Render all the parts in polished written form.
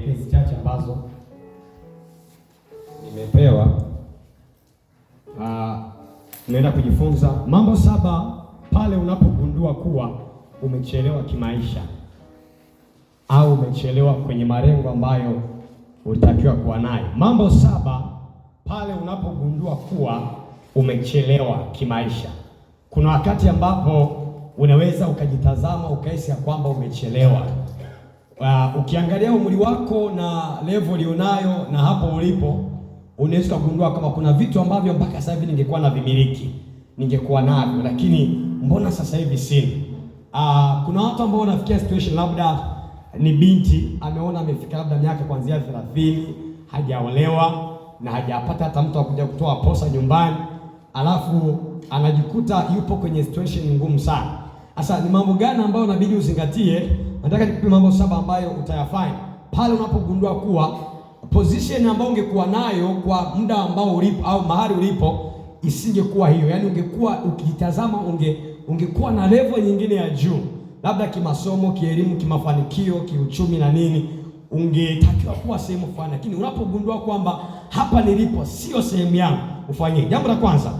hizi chache ambazo nimepewa. Tunaenda kujifunza mambo 7 pale unapogundua kuwa umechelewa kimaisha au umechelewa kwenye malengo ambayo ulitakiwa kuwa nayo. Mambo 7 pale unapogundua kuwa umechelewa kimaisha. Kuna wakati ambapo unaweza ukajitazama ukahisi ya kwamba umechelewa. Ukiangalia umri wako na level ulionayo na hapo ulipo, unaweza kugundua kama kuna vitu ambavyo mpaka sasa hivi ningekuwa na vimiliki, ningekuwa navyo, lakini mbona sasa hivi sina. Kuna watu ambao wanafikia situation, labda ni binti ameona amefika labda miaka kuanzia 30, hajaolewa na hajapata hata mtu akuja kutoa posa nyumbani, alafu anajikuta yupo kwenye situation ngumu sana. Sasa ni mambo gani ambayo unabidi uzingatie? Nataka nikupe mambo 7 ambayo utayafanya pale unapogundua kuwa position ambayo ungekuwa nayo kwa muda ambao ulipo au mahali ulipo isingekuwa hiyo. Yaani ungekuwa ukitazama ungekuwa na level nyingine ya juu, labda kimasomo, kielimu, kimafanikio, kiuchumi na nini, ungetakiwa kuwa sehemu fulani, lakini unapogundua kwamba hapa nilipo sio sehemu yangu, ufanye jambo la kwanza,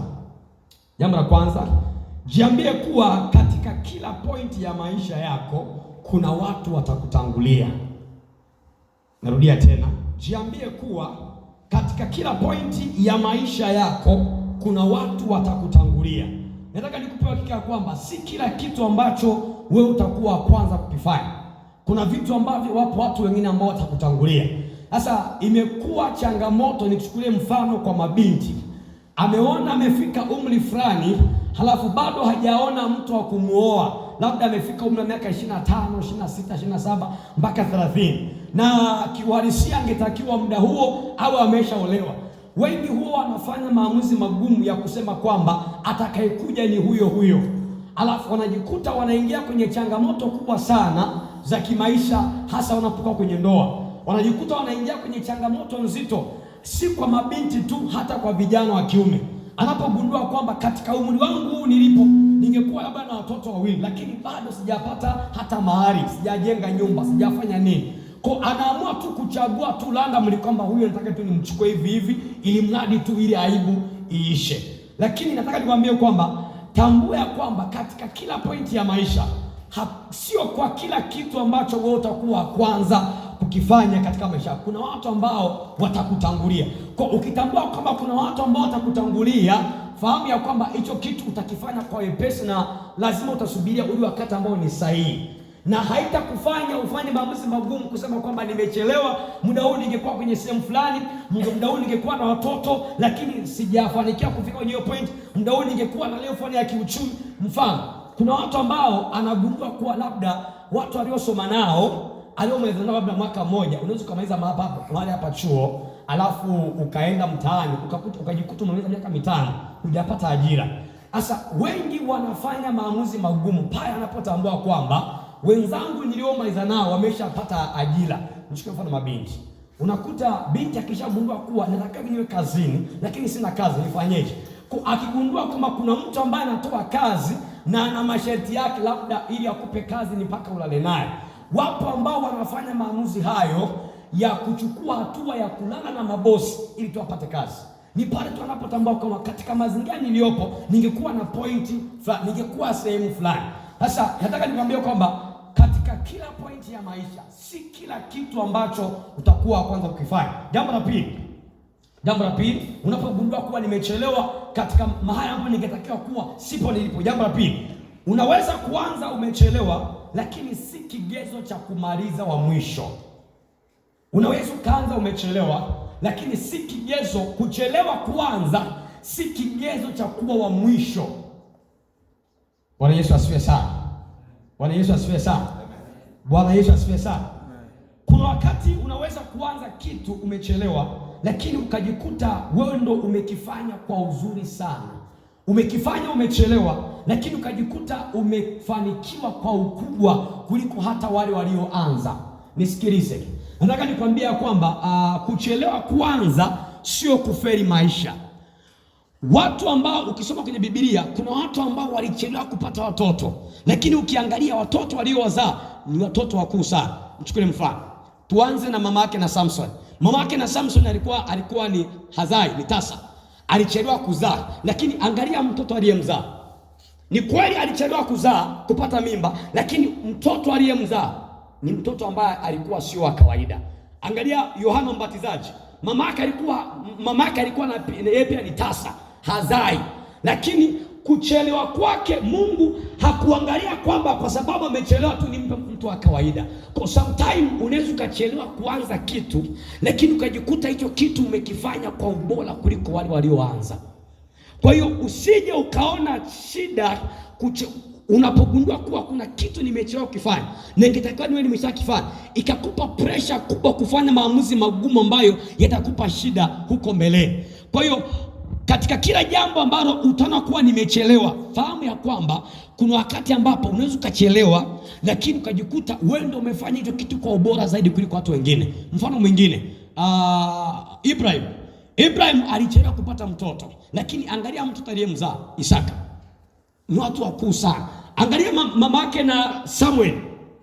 jiambie kuwa katika kila pointi ya maisha yako kuna watu watakutangulia. Narudia tena, jiambie kuwa katika kila pointi ya maisha yako kuna watu watakutangulia. Nataka nikupe hakika kwamba si kila kitu ambacho wewe utakuwa kwanza kukifanya. Kuna vitu ambavyo wapo watu wengine ambao watakutangulia. Sasa imekuwa changamoto, nichukulie mfano kwa mabinti. Ameona amefika umri fulani, halafu bado hajaona mtu wa kumuoa. Labda amefika umri wa miaka 25, 26, 27 mpaka 30. Na kiuhalisia angetakiwa muda huo au ameshaolewa. Wengi huwa wanafanya maamuzi magumu ya kusema kwamba atakayekuja ni huyo huyo. Alafu wanajikuta wanaingia kwenye changamoto kubwa sana za kimaisha, hasa wanapokuwa kwenye ndoa. Wanajikuta wanaingia kwenye changamoto nzito, si kwa mabinti tu, hata kwa vijana wa kiume. Anapogundua kwamba katika umri wangu huu nilipo ningekuwa labda na watoto 2, lakini bado sijapata hata mahari, sijajenga nyumba, sijafanya nini. Kwa anaamua tu kuchagua tu randomly kwamba huyo nataka tu nimchukue hivi ili mradi tu ile aibu iishe. Lakini nataka nikwambie kwamba tambua ya kwamba katika kila pointi ya maisha sio kwa kila kitu ambacho wewe utakuwa kwanza kukifanya katika maisha. Kuna watu ambao watakutangulia. Kwa ukitambua kwamba kuna watu ambao watakutangulia, fahamu ya kwamba hicho kitu utakifanya kwa wepesi na lazima utasubiria ule wakati ambao ni sahihi. Na haitakufanya ufanye maamuzi magumu kusema kwamba nimechelewa, muda huu ningekuwa kwenye sehemu fulani, muda huu ningekuwa na watoto lakini sijafanikiwa kufika kwenye hiyo point, muda huu ningekuwa na leo fulani ya kiuchumi. Mfano, kuna watu ambao anagundua kuwa labda watu waliosoma nao, aliomaliza nao labda mwaka mmoja, unaweza kumaliza mahali hapa chuo, alafu ukaenda mtaani, ukajikuta umemaliza miaka 5 hujapata ajira. Sasa wengi wanafanya maamuzi magumu pale anapotambua kwamba wenzangu niliomaliza nao wameshapata ajira. Nichukue mfano mabinti. Unakuta binti akishagundua kuwa nataka niwe kazini lakini sina kazi, nifanyeje? Akigundua kama kuna mtu ambaye anatoa kazi na ana masharti yake, labda ili akupe kazi ni mpaka ulale naye. Wapo ambao wanafanya maamuzi hayo ya kuchukua hatua ya kulala na mabosi ili tuwapate kazi. Ni pale tu anapotambua kama katika mazingira niliyopo ningekuwa na pointi fulani, ningekuwa sehemu fulani. Sasa nataka nikwambie kwamba katika kila pointi ya maisha si kila kitu ambacho utakuwa kwanza kukifanya. Jambo la pili, unapogundua kuwa nimechelewa katika mahali ambapo ningetakiwa kuwa sipo nilipo. Jambo la pili, unaweza kuanza umechelewa lakini si kigezo cha kumaliza wa mwisho. Unaweza kuanza umechelewa lakini si kigezo, kuchelewa kuanza si kigezo cha kuwa wa mwisho. Bwana Yesu asifiwe sana. Bwana Yesu asifiwe sana. Bwana Yesu asifiwe sana. Kuna wakati unaweza kuanza kitu umechelewa, lakini ukajikuta wewe ndo umekifanya kwa uzuri sana. Umekifanya umechelewa, lakini ukajikuta umefanikiwa kwa ukubwa kuliko hata wale walioanza. Nisikilize. Nataka nikwambia kwamba kuchelewa kuanza sio kufeli maisha. Watu ambao ukisoma kwenye Biblia kuna watu ambao walichelewa kupata watoto, lakini ukiangalia watoto waliowazaa ni watoto wakuu sana. Mchukue mfano Tuanze na mama yake na Samson. Mama yake na Samson alikuwa ni hazai, ni tasa. Alichelewa kuzaa, lakini angalia mtoto aliyemzaa. Ni kweli alichelewa kuzaa, kupata mimba, lakini mtoto aliyemzaa ni mtoto ambaye alikuwa sio wa kawaida. Angalia Yohana Mbatizaji. Mama yake alikuwa na yeye pia ni tasa, hazai. Lakini kuchelewa kwake, Mungu hakuangalia kwamba kwa sababu amechelewa tu nimpe mtu wa kawaida. Kwa sometimes unaweza ukachelewa kuanza kitu, lakini ukajikuta hicho kitu umekifanya kwa ubora kuliko wale walioanza. Kwa hiyo usije ukaona shida unapogundua kuwa kuna kitu nimechelewa kufanya na ingetakiwa niwe nimeshakifanya, ikakupa pressure kubwa kufanya maamuzi magumu ambayo yatakupa shida huko mbele. Kwa hiyo katika kila jambo ambalo utaona kuwa nimechelewa, fahamu ya kwamba kuna wakati ambapo unaweza ukachelewa, lakini ukajikuta wewe ndio umefanya hicho kitu kwa ubora zaidi kuliko watu wengine. Mfano mwingine, Ibrahim alichelewa kupata mtoto, lakini angalia mtoto aliyemzaa Isaka. Ni watu wakuu sana. Angalia mama yake na Samuel.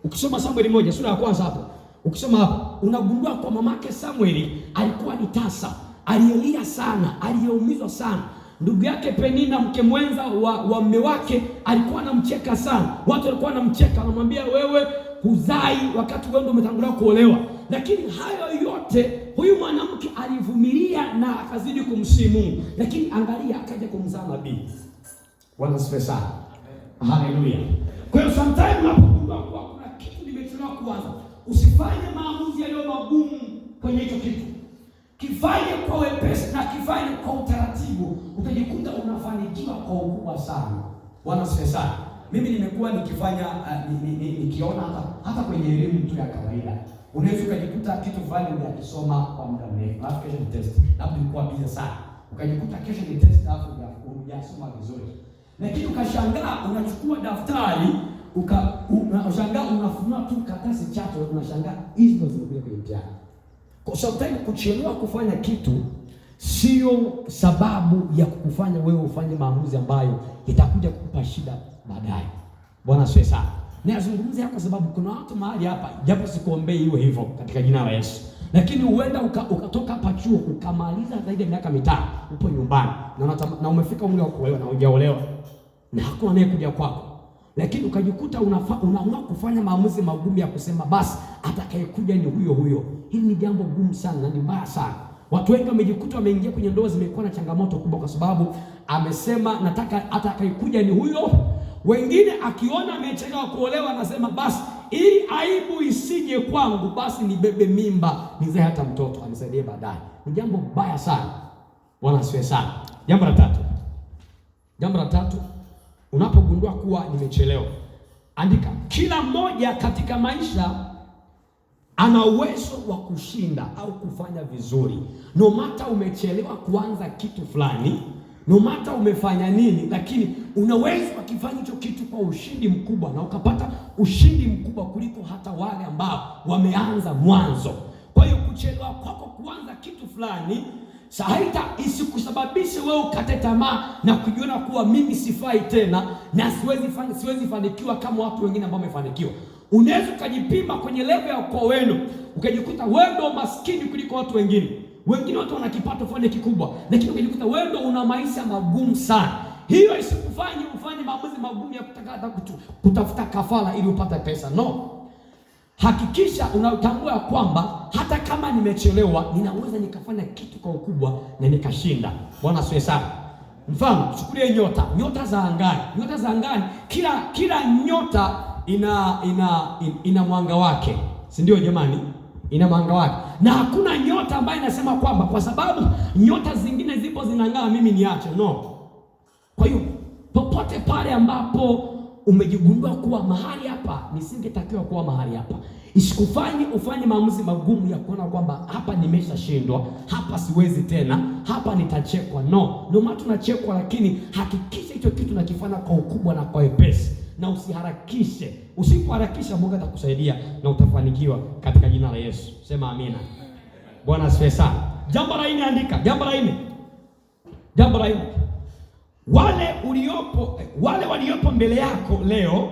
Ukisoma Samuel 1 sura ya kwanza hapo, ukisoma hapo unagundua kwa mama yake Samuel alikuwa ni tasa, alielia sana, aliyeumizwa sana. Ndugu yake Penina, mke mwenza wa mume wake, alikuwa anamcheka sana. Watu walikuwa wanamcheka, wanamwambia wewe huzai wakati wewe ndio umetangulia kuolewa. Lakini hayo yote huyu mwanamke alivumilia na akazidi kumsihi Mungu. Lakini angalia akaja kumzaa nabii. Bwana asifiwe sana. Haleluya. Kwa hiyo sometimes unapogundua kuwa kuna kitu nimechelewa kuanza, usifanye maamuzi yaliyo magumu kwenye hicho kitu. Kifanye kwa wepesi na kifanye kwa utaratibu, utajikuta unafanikiwa kwa ukubwa sana. Bwana asifiwe sana. Mimi nimekuwa nikifanya nikiona hata kwenye elimu tu ya kawaida. Unaweza ukajikuta kitu fulani unakisoma kwa muda mrefu, alafu kesho ni test. Labda ulikuwa busy sana, ukajikuta kesho ni test, alafu hujasoma vizuri. Lakini ukashangaa unachukua daftari, unashangaa unafunua tu karatasi chache, unashangaa hizo ndio zimekuja kwenye mtihani. Kwa sababu kuchelewa kufanya kitu sio sababu ya kukufanya wewe ufanye maamuzi ambayo itakuja kukupa shida baadaye. Bwana asifiwe sana. Nazungumzia kwa sababu kuna watu mahali hapa, japo sikuombei iwe hivyo katika jina la Yesu, lakini huenda ukatoka hapa chuo ukamaliza zaidi ya miaka 5 upo nyumbani na umefika umri wa kuolewa na hujaolewa na hakuna anayekuja kwako, lakini ukajikuta unaamua kufanya maamuzi magumu ya kusema basi atakayekuja ni huyo huyo. Hili ni jambo gumu sana na ni mbaya sana. Watu wengi wamejikuta wameingia kwenye ndoa zimekuwa na changamoto kubwa kwa sababu amesema nataka atakayekuja ni huyo. Wengine akiona amechelewa kuolewa anasema basi ili aibu isije kwangu basi nibebe mimba nizae hata mtoto anisaidie baadaye. Ni jambo baya sana. Bwana asifiwe sana. Jambo la tatu, unapogundua kuwa nimechelewa, andika, kila mmoja katika maisha ana uwezo wa kushinda au kufanya vizuri. No matter umechelewa kuanza kitu fulani, no matter umefanya nini, lakini unaweza kufanya hicho kitu kwa ushindi mkubwa na ukapata ushindi mkubwa kuliko hata wale ambao wameanza mwanzo. Kwa hiyo kuchelewa kwako kuanza kitu fulani isikusababishe wewe ukate tamaa na kujiona kuwa mimi sifai tena na siwezi fanikiwa kama watu wengine ambao wamefanikiwa. Unaweza ukajipima kwenye level ya ukoo wenu, ukajikuta wewe ndio maskini kuliko watu wengine. Wengine watu wana kipato fulani kikubwa, lakini ukajikuta wewe ndio una maisha magumu sana. Hiyo isikufanye ufanye maamuzi magumu ya kutafuta kafara ili upate pesa. No. Hakikisha unatambua kwamba hata kama nimechelewa, ninaweza nikafanya kitu kwa ukubwa na nikashinda. Bwana asifiwe sana. Mfano, chukulie nyota za angani. Kila nyota ina mwanga wake. Si ndio jamani? Ina mwanga wake. Na hakuna nyota ambayo inasema kwamba kwa sababu nyota zingine zipo zinang'aa mimi niache. No. Kwa hiyo popote pale ambapo umejigundua kuwa mahali hapa nisingetakiwa kuwa mahali hapa, isikufanye ufanye maamuzi magumu ya kuona kwamba hapa nimeshashindwa, hapa siwezi tena, hapa nitachekwa. No maana tunachekwa, lakini hakikisha hicho kitu nakifanya kwa ukubwa na kwa wepesi, na usiharakishe. Usipoharakisha Mungu atakusaidia na utafanikiwa katika jina la Yesu. Sema amina. Bwana asifiwe sana. Jambo la 4, andika. Jambo la 4. Wale waliopo mbele yako leo,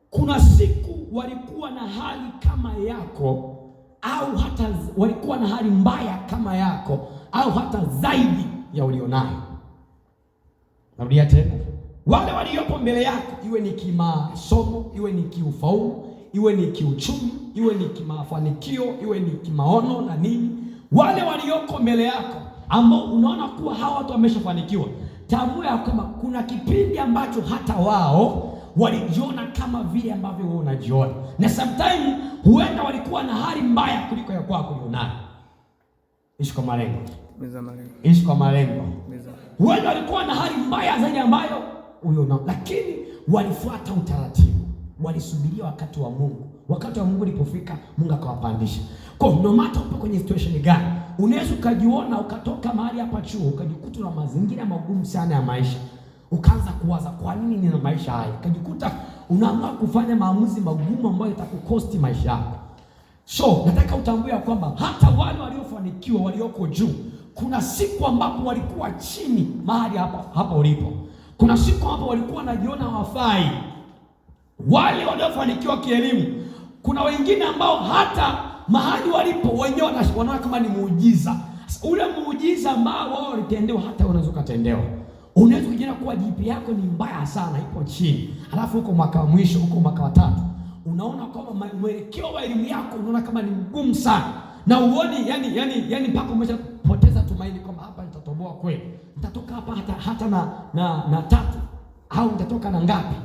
kuna siku walikuwa na hali kama yako, au hata walikuwa na hali mbaya kama yako au hata zaidi ya ulionayo. Narudia tena, wale waliopo mbele yako, iwe ni kimasomo, iwe ni kiufaulu, iwe ni kiuchumi, iwe ni kimafanikio, iwe ni kimaono na nini, wale walioko mbele yako ambao unaona kuwa hawa watu wameshafanikiwa, tambua kama kuna kipindi ambacho hata wao walijiona kama vile ambavyo wewe unajiona, na sometimes huenda walikuwa na hali mbaya kuliko ya kwako ulionayo. Ishi kwa malengo. Ishi kwa malengo. Huenda walikuwa na hali mbaya zaidi ambayo ulionayo, lakini walifuata utaratibu, walisubiria wakati wa Mungu. Wakati wa Mungu ulipofika, Mungu akawapandisha. Kwa no matter upo kwenye situation gani, unaweza ukajiona ukatoka mahali hapa chuo ukajikuta na mazingira magumu sana ya maisha, ukaanza kuwaza kwa nini nina maisha haya, ukajikuta unaamua kufanya maamuzi magumu ambayo yatakukosti maisha yako. So nataka utambue kwamba hata wale waliofanikiwa, walioko juu, kuna siku ambapo walikuwa chini mahali hapa ulipo. Kuna siku ambapo walikuwa wanajiona hawafai. Wale waliofanikiwa kielimu, kuna wengine ambao hata mahali walipo wenyewe wanaona kama ni muujiza. Ule muujiza ambao wao walitendewa, hata unaweza kutendewa. Unaweza kujiona kuwa GPA yako ni mbaya sana, ipo chini, alafu huko mwaka wa mwisho, huko mwaka wa 3, unaona kama mwelekeo wa elimu yako unaona kama ni mgumu sana, na uone yani mpaka umeshapoteza tumaini kwamba hapa nitatoboa kweli, nitatoka hapa hata na 3 au nitatoka na ngapi.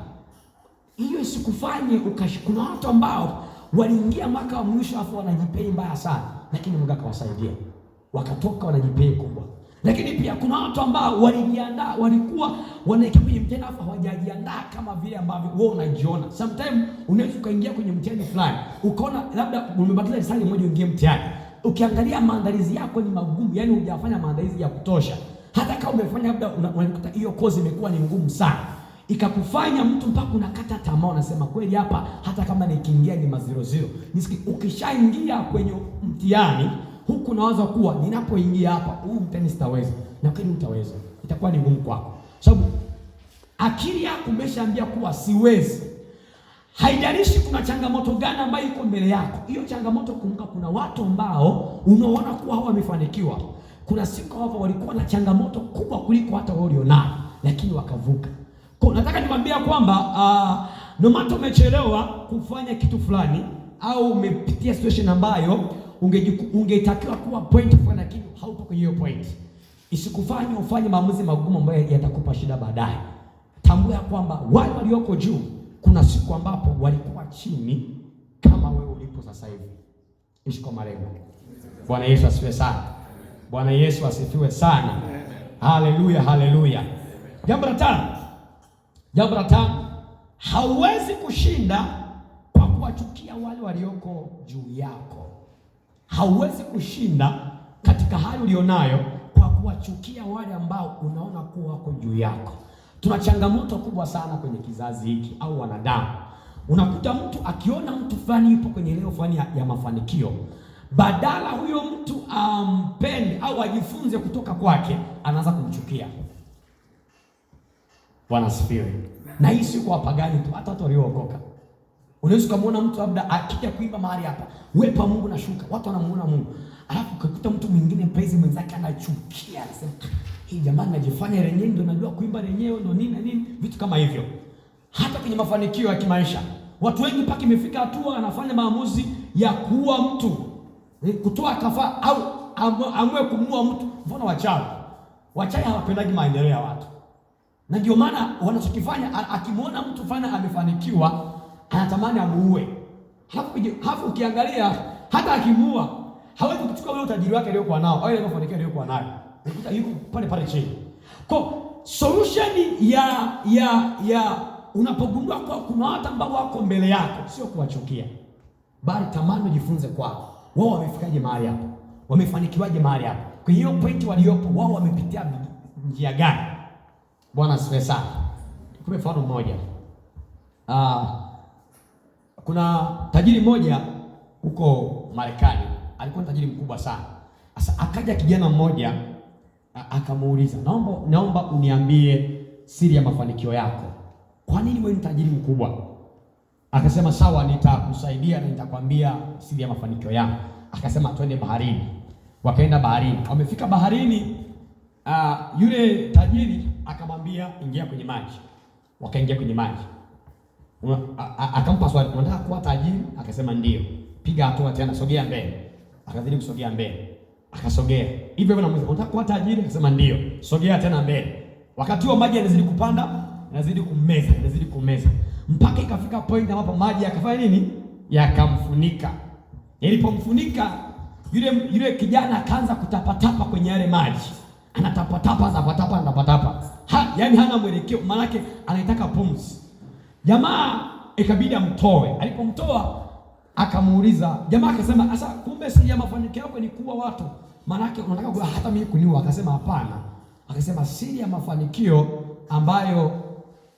Hiyo isikufanye kuna watu ambao waliingia mwaka wa mwisho afu wanajipei mbaya sana, lakini Mungu akawasaidia wakatoka wanajipei kubwa. Lakini pia kuna watu ambao walijiandaa, walikuwa wanaingia kwenye mtihani afu hawajajiandaa kama vile ambavyo wewe unajiona. Sometimes unaweza ukaingia kwenye mtihani fulani ukaona labda umebakiza risali moja uingie mtihani, ukiangalia maandalizi yako ni magumu, yani hujafanya maandalizi ya kutosha. Hata kama umefanya labda unakuta hiyo kozi imekuwa ni ngumu sana, ikakufanya mtu mpaka unakata tamaa, unasema kweli hapa hata kama nikiingia ni mazero. Ukishaingia kwenye mtihani huku nawaza kuwa ninapoingia hapa huu mtihani sitaweza, na kweli utaweza, itakuwa ni ngumu kwako, sababu akili yako umeshaambia kuwa siwezi. Haijalishi kuna changamoto gani ambayo iko mbele yako, hiyo changamoto, kumbuka kuna watu ambao unaona kuwa hao wamefanikiwa. Kuna siku hapo walikuwa na changamoto kubwa kuliko hata wao walionao, lakini wakavuka. Kwa nataka nikwambia kwamba no matter umechelewa kufanya kitu fulani au umepitia situation ambayo ungetakiwa kuwa point fulani, lakini haupo kwenye hiyo point, isikufanye ufanye maamuzi magumu ambayo yatakupa shida baadaye. Tambua kwamba wale walioko juu, kuna siku ambapo walikuwa chini kama wewe ulipo sasa hivi. Ishi kwa malengo. Bwana Yesu asifiwe sana. Bwana Yesu asifiwe sana. Haleluya, haleluya. Jambo la tano, hauwezi kushinda kwa kuwachukia wale walioko juu yako. Hauwezi kushinda katika hali ulionayo kwa kuwachukia wale ambao unaona kuwa wako juu yako. Tuna changamoto kubwa sana kwenye kizazi hiki au wanadamu. Unakuta mtu akiona mtu fulani yupo kwenye leo fulani ya mafanikio, badala huyo mtu ampende au ajifunze kutoka kwake, anaanza kumchukia. Bwana asifiwe. Na hii si kwa wapagani tu, hata watu waliookoka. Unaweza kumuona mtu labda akija kuimba mahali hapa, wepa Mungu na shuka, watu wanamuona Mungu. Alafu ukikuta mtu mwingine praise mwenzake anachukia, anasema hii jamani najifanya renyewe ndio najua kuimba renyewe ndio nini na nini, vitu kama hivyo. Hata kwenye mafanikio ya kimaisha, watu wengi mpaka imefika hatua anafanya maamuzi ya kuua mtu, kutoa kafara au amue kumuua mtu. Mbona wachawi hawapendaji maendeleo ya watu. Na ndio maana wanachokifanya, akimuona mtu fulani amefanikiwa, anatamani amuue. Hafu ukiangalia hata akimuua, hawezi kuchukua ule utajiri wake aliyokuwa nao au ile mafanikio aliyokuwa nayo. Ukuta yuko pale chini. Kwa solution ya unapogundua kwa kuna watu ambao wako mbele yako, sio kuwachukia, bali tamani ujifunze kwao. Wao wamefikaje mahali hapo? Wamefanikiwaje mahali hapo? Kwa hiyo point waliopo, wao wamepitia njia gani? Bwana asifiwe sana. Kwa mfano mmoja, kuna tajiri mmoja huko Marekani, alikuwa tajiri mkubwa sana. Sasa akaja kijana mmoja akamuuliza, naomba uniambie siri ya mafanikio yako. Kwa nini wewe ni tajiri mkubwa? Akasema sawa, nitakusaidia na nitakwambia siri ya mafanikio yangu. akasema twende baharini. Wakaenda baharini. Wamefika baharini, yule tajiri akamwambia ingia kwenye maji. Wakaingia kwenye maji. Akampa swali, unataka kuwa tajiri? Akasema ndio. Piga hatua tena, sogea mbele. Akazidi kusogea mbele. Akasogea. Hivyo namuuliza, unataka kuwa tajiri? Akasema ndio. Sogea tena mbele. Wakati huo maji yanazidi kupanda, yanazidi kumeza. Mpaka ikafika point ambapo maji yakafanya nini? Yakamfunika. Ilipomfunika, yule kijana akaanza kutapatapa kwenye yale maji. Anatapatapa. Yaani hana mwelekeo, maana yake anaitaka pumzi. Jamaa ikabidi amtoe. Alipomtoa akamuuliza, jamaa akasema, "Sasa kumbe si ya mafanikio yako ni kuua watu. Maana yake unataka hata mimi kuniua?" Akasema hapana. Akasema siri ya mafanikio ambayo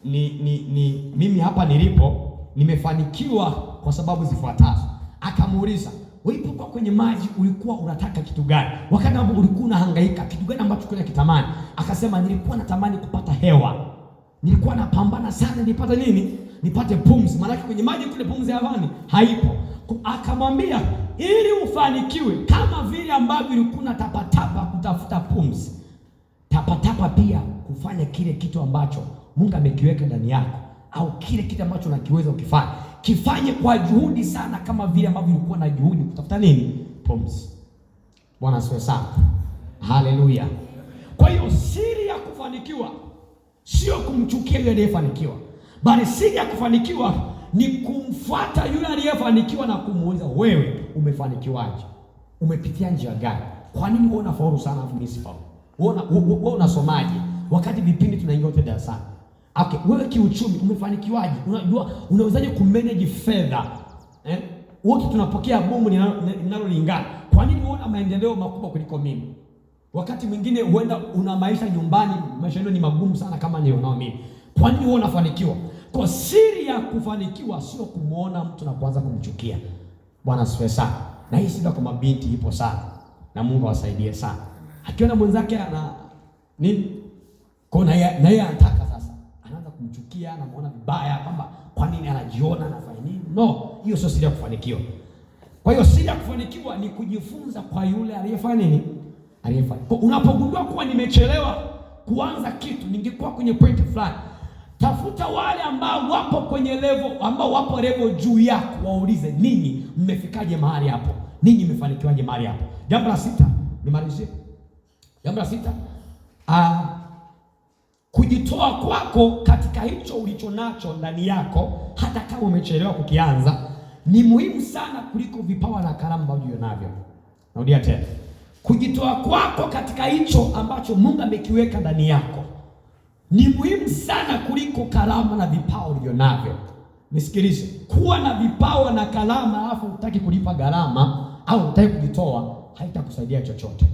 ni mimi hapa nilipo nimefanikiwa kwa sababu zifuatazo. Akamuuliza, ulipokuwa kwenye maji ulikuwa unataka kitu gani? Wakati ambapo ulikuwa unahangaika, kitu gani ambacho ulikuwa unakitamani? Akasema nilikuwa natamani kupata hewa. Nilikuwa napambana sana nipate nini? Nipate pumzi. Maana kwenye maji kule pumzi havani haipo. Akamwambia ili ufanikiwe kama vile ambavyo ulikuwa unatapatapa kutafuta pumzi, tapatapa pia kufanya kile kitu ambacho Mungu amekiweka ndani yako, au kile kitu ambacho unakiweza ukifanya. Kifanye kwa juhudi sana kama vile ambavyo ulikuwa na juhudi kutafuta nini? Pumzi. Bwana asifiwe sana. Haleluya. Kwa hiyo siri ya kufanikiwa sio kumchukia yule aliyefanikiwa, bali siri ya kufanikiwa ni kumfuata yule aliyefanikiwa na kumuuliza, wewe umefanikiwaje? Umepitia njia gani? Kwa nini wewe unafaulu sana afu mimi sifaulu? Wewe unasomaje wakati vipindi tunaingia wote darasani? Okay, wewe kiuchumi umefanikiwaje? Unajua unawezaje kumanage fedha? Wote tunapokea bomu linalolingana. Kwa nini wewe una maendeleo makubwa kuliko mimi? Wakati mwingine huenda una maisha nyumbani, maisha yenu ni magumu sana kama nilionao mimi. Kwa nini wewe unafanikiwa? Kwa siri ya kufanikiwa sio kumuona mtu na kuanza kumchukia. Bwana asifiwe sana. Na hii shida kwa mabinti ipo sana. Na Mungu awasaidie sana. Akiona mwenzake ana nini? Kwa na yeye anataka sasa. Anaanza kumchukia, anamuona vibaya kwamba kwa nini anajiona anafanya nini? No, hiyo sio siri ya kufanikiwa. Kwa hiyo siri ya kufanikiwa ni kujifunza kwa yule aliyefanya nini? Aliyefanya. Kwa unapogundua kuwa nimechelewa kuanza kitu, ningekuwa kwenye point fulani, tafuta wale ambao wapo kwenye level, ambao wapo level juu yako, waulize ninyi mmefikaje mahali hapo? Ninyi mmefanikiwaje mahali hapo? Jambo la 6, nimalizie. Jambo la 6, kujitoa kwako katika hicho ulichonacho ndani yako, hata kama umechelewa kukianza, ni muhimu sana kuliko vipawa na karama ambavyo unavyo. Narudia tena. Kujitoa kwako katika hicho ambacho Mungu amekiweka ndani yako ni muhimu sana kuliko karama na vipawa ulivyonavyo. Nisikilize, kuwa na vipawa na karama alafu hutaki kulipa gharama au hutaki kujitoa, haitakusaidia chochote.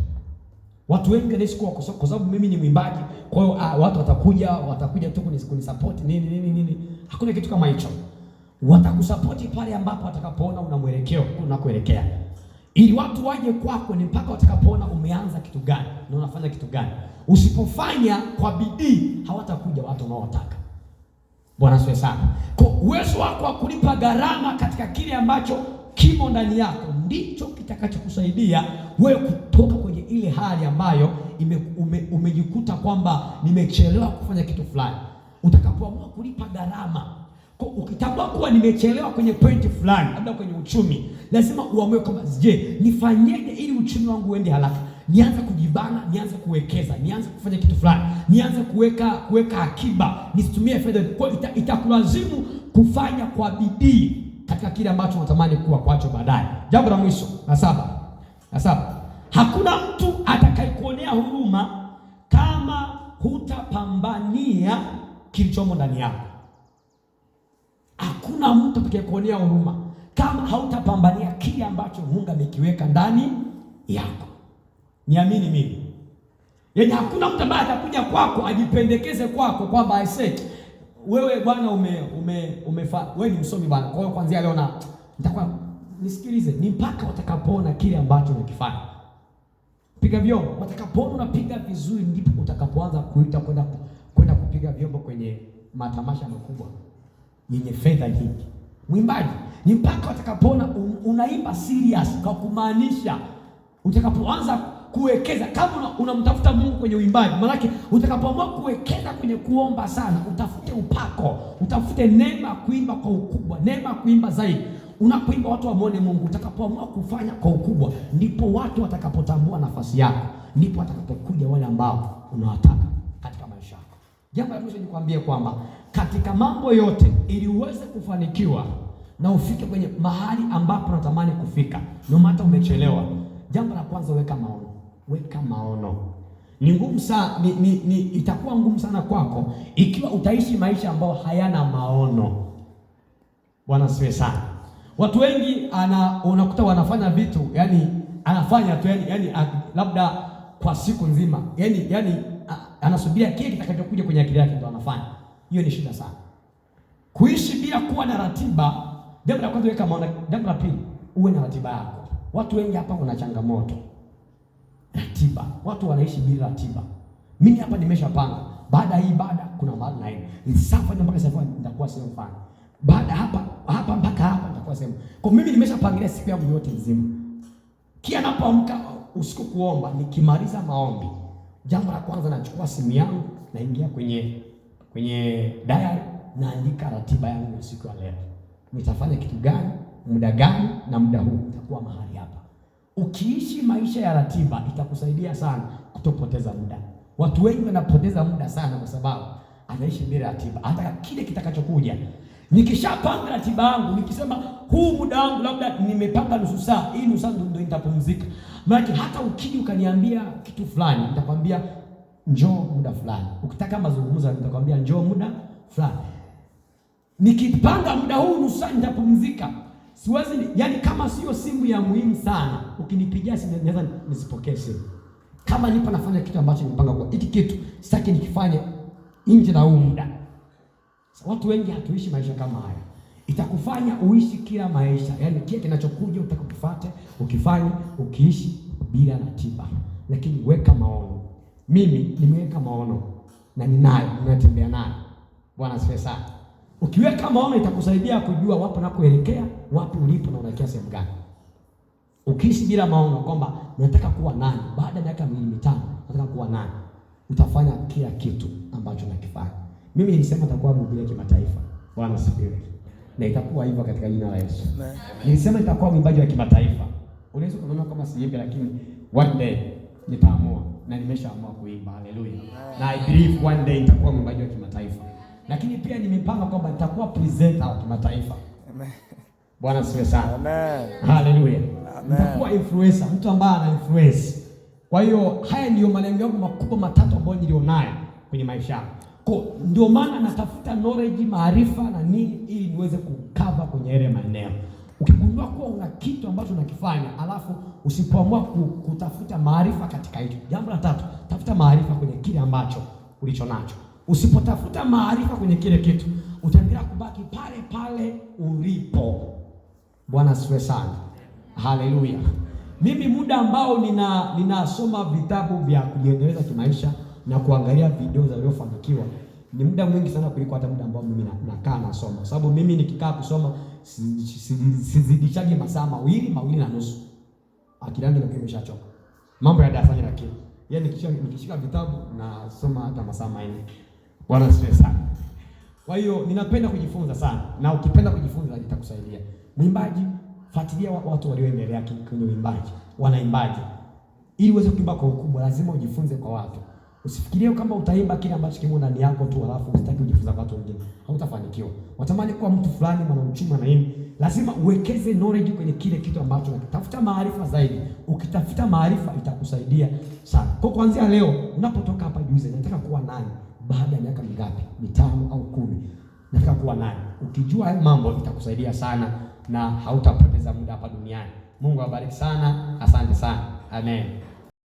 Watu wengi wanaishi kwa sababu mimi ni mwimbaji, kwa hiyo watu watakuja tu kunisupport nini. Hakuna kitu kama hicho. Watakusupport pale ambapo watakapoona una mwelekeo unakoelekea. Ili watu waje kwako ni mpaka watakapoona umeanza kitu gani na unafanya kitu gani. Usipofanya kwa bidii, hawatakuja watu unaowataka. Bwana asifiwe sana. Kwa uwezo wako wa kulipa gharama katika kile ambacho kimo ndani yako ndicho kitakachokusaidia wewe kutoka kwenye ile hali ambayo umejikuta kwamba nimechelewa kufanya kitu fulani. Utakapoamua kulipa gharama, ukitambua kuwa nimechelewa kwenye point fulani, labda kwenye uchumi, lazima uamue kwamba je, nifanyeje ili uchumi wangu uende haraka? Nianze kujibana, nianze kuwekeza, nianze kufanya kitu fulani, nianze kuweka akiba, nisitumie fedha. Kwa itakulazimu kufanya kwa bidii katika kile ambacho unatamani kuwa kwacho baadaye. Jambo la mwisho la 7. Hakuna mtu atakayekuonea huruma kama hutapambania kilichomo ndani yako. Hakuna mtu atakayekuonea huruma kama hautapambania kile ambacho Mungu amekiweka ndani yako. Niamini mimi. Yaani hakuna mtu ambaye atakuja kwako ajipendekeze kwako kwamba I say wewe bwana wewe ni msomi bwana. Kwa hiyo kuanzia leo nitakuwa nisikilize, ni mpaka watakapoona kile ambacho unakifanya. Piga vyombo, watakapoona unapiga vizuri ndipo utakapoanza kuita kwenda kupiga vyombo kwenye matamasha makubwa yenye fedha nyingi. Mwimbaji ni mpaka utakapoona unaimba serious kwa kumaanisha, utakapoanza kuwekeza. Kama unamtafuta Mungu kwenye uimbaji, maana utakapoamua kuwekeza kwenye kuomba sana, utafute upako, utafute neema kuimba kwa ukubwa, neema kuimba zaidi. Unapoimba watu wamuone Mungu. Utakapoamua kufanya kwa ukubwa, ndipo watu watakapotambua nafasi yako, ndipo watakapokuja wale ambao unawataka katika maisha yako. Jambo la mwisho nikwambie kwamba katika mambo yote, ili uweze kufanikiwa na ufike kwenye mahali ambapo unatamani kufika, no matter umechelewa, jambo la kwanza, weka maono. Weka maono. Ni ngumu sana, itakuwa ngumu sana kwako ikiwa utaishi maisha ambayo hayana maono. Bwana asifiwe sana. Watu wengi unakuta wanafanya vitu, yani anafanya tu, yani labda kwa siku nzima, yani anasubiria kile kitakachokuja kwenye akili yake ndio anafanya. Hiyo ni shida sana. Kuishi bila kuwa na ratiba, jambo la kwanza, weka maono. Jambo la pili, uwe na ratiba yako. Watu wengi hapa wana changamoto ratiba. Watu wanaishi bila ratiba. Mimi hapa nimeshapanga, baada hii baada kuna mahali naenda, nisafanya mpaka sasa nitakuwa sehemu fulani, baada hapa mpaka hapa nitakuwa sehemu. Kwa mimi nimeshapangilia siku yangu yote nzima. Kia napoamka usiku kuomba, nikimaliza maombi, jambo la kwanza nachukua simu yangu, naingia kwenye diary, naandika ratiba yangu ya siku ya leo. Nitafanya kitu gani, muda gani, na muda huu nitakuwa mahali hapa. Ukiishi maisha ya ratiba itakusaidia sana kutopoteza muda. Watu wengi wanapoteza muda sana kwa sababu anaishi bila ratiba. Hata kile kitakachokuja, nikishapanga ratiba yangu, nikisema huu muda wangu labda nimepanga nusu saa, hii nusu saa ndio nitapumzika. Maana hata ukiji ukaniambia kitu fulani, nitakwambia njoo muda fulani. Ukitaka mazungumzo nitakwambia njoo muda fulani. Nikipanga muda huu nusu saa nitapumzika. Siwezi, yani kama sio simu ya muhimu sana, ukinipigia simu naweza nisipokee simu. Kama nipo nafanya kitu ambacho nimepanga, kwa hiki kitu sitaki nikifanye nje na huu muda. Watu wengi hatuishi maisha kama haya. Itakufanya uishi kila maisha, yani kile kinachokuja utakufuate, ukifanye, ukiishi bila ratiba. Lakini weka maono. Mimi nimeweka maono na ninayo, ninatembea nayo. Bwana asifiwe sana. Ukiweka maono itakusaidia kujua wapi unakoelekea, wapi ulipo na unaelekea sehemu gani. Ukiishi bila maono kwamba nataka kuwa nani baada ya miaka 5, nataka kuwa nani, utafanya kila kitu ambacho unakifanya. Mimi nilisema nitakuwa mhubiri kimataifa. Bwana asifiwe. Na itakuwa hivyo katika jina la Yesu. Nilisema nitakuwa mwimbaji wa kimataifa. Unaweza kuona kama siimbe, lakini one day nitaamua, na nimeshaamua kuimba. Haleluya. Na I believe one day nitakuwa mwimbaji wa kimataifa. Lakini pia nimepanga kwamba nitakuwa presenter wa kimataifa. Amen. Bwana asifiwe sana. Amen. Haleluya. Nitakuwa influencer, mtu ambaye ana influence. Kwa hiyo haya ndio malengo yangu makubwa matatu ambayo nilionayo kwenye maisha yangu. Kwa ndio maana natafuta knowledge, maarifa na nini, ili niweze kukava kwenye ile maeneo. Ukigundua kuwa una kitu ambacho unakifanya, alafu usipoamua kutafuta maarifa katika hicho. Jambo la tatu, tafuta maarifa kwenye kile ambacho ulicho nacho. Usipotafuta maarifa kwenye kile kitu, utaendelea kubaki pale pale ulipo. Bwana asifiwe sana. Haleluya. Mimi muda ambao ninasoma vitabu vya kujiendeleza kimaisha na kuangalia video za waliofanikiwa ni muda mwingi sana kuliko hata muda ambao mimi nakaa nasoma. Kwa sababu mimi nikikaa kusoma sizidishaje masaa mawili na nusu. Akili yangu inakuwa imeshachoka. Mambo ya darasani, lakini yeye nikishika vitabu na soma hata masaa 4. Bwana asifiwe sana. Kwa hiyo ninapenda kujifunza sana, na ukipenda kujifunza itakusaidia. Mwimbaji, fuatilia watu walioendelea kwenye uimbaji, wanaimbaje. Ili uweze kuimba kwa ukubwa, lazima ujifunze kwa watu. Usifikirie kama utaimba kile ambacho kimo ndani yako tu alafu usitaki kujifunza kwa watu wengine. Hautafanikiwa. Watamani kuwa mtu fulani, mwanauchumi na nini. Lazima uwekeze knowledge kwenye kile kitu ambacho unatafuta maarifa zaidi. Ukitafuta maarifa itakusaidia sana. Kwa kuanzia leo unapotoka hapa juzi, nataka kuwa nani baada ya miaka mingapi? 5 au 10. Nataka kuwa nani? Ukijua haya mambo itakusaidia sana na hautapoteza muda hapa duniani. Mungu awabariki sana. Asante sana. Amen.